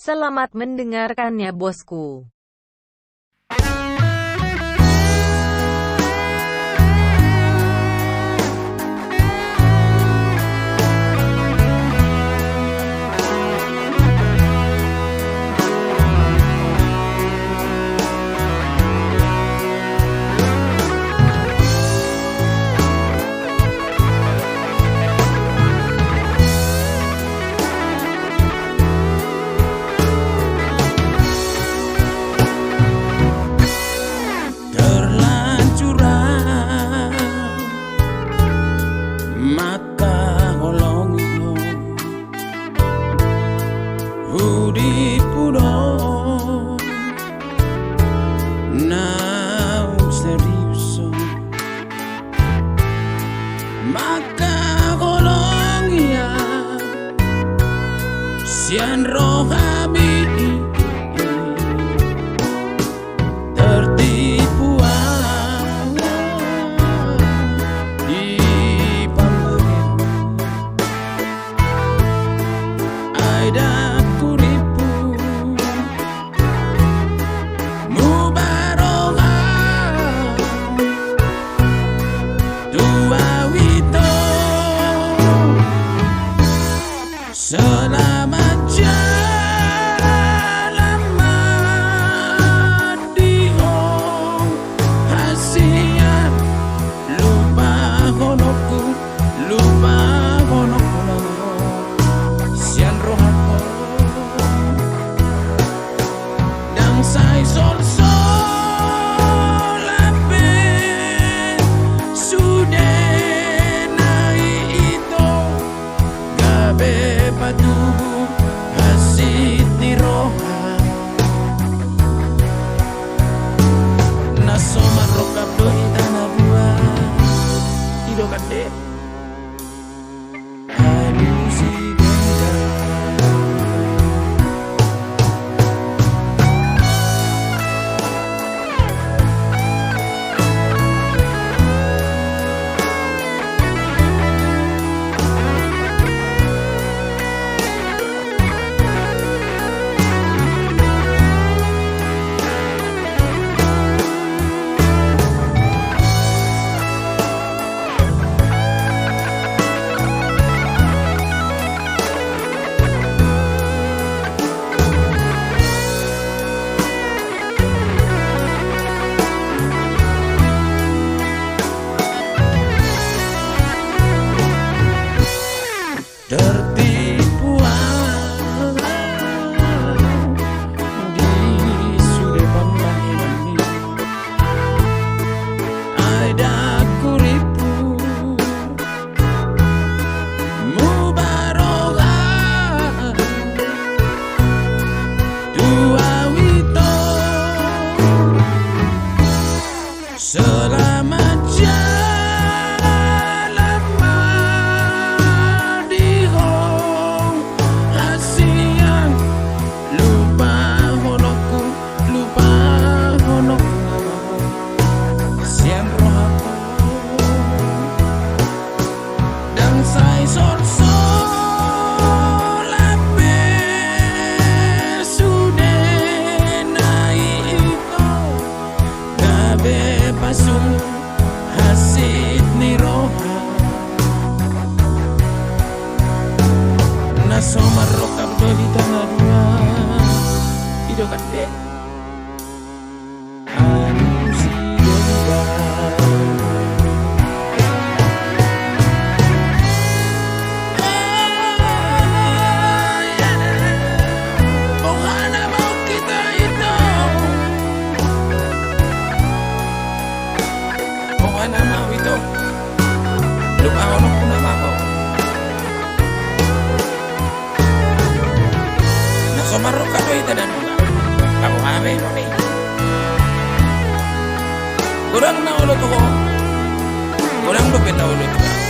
Selamat mendengarkannya, bosku. Maka holongio Hudi pudo Nau seriuso Maka holongia Sian rohami tertipu Daku ripu mubaroga dua wito selamat jalan madihong hasian lupa honoku sian rohaku sai sol sol ape sudah naik itu gabe padu hasil tiroha naso marokap doi tanah dua ido kade tertipu di sudah pemainan ini ada kuripu mubaroga dua wito selamat jalan sai sol sol ape sudah naik itu gabe pasung hasil niroha naso marokap doi tanah dua ido kade nama itu lupa honok pun nama kau naso marok kado itu dan kamu ame noni kurang na ulo tuh kurang do peta ulo tuh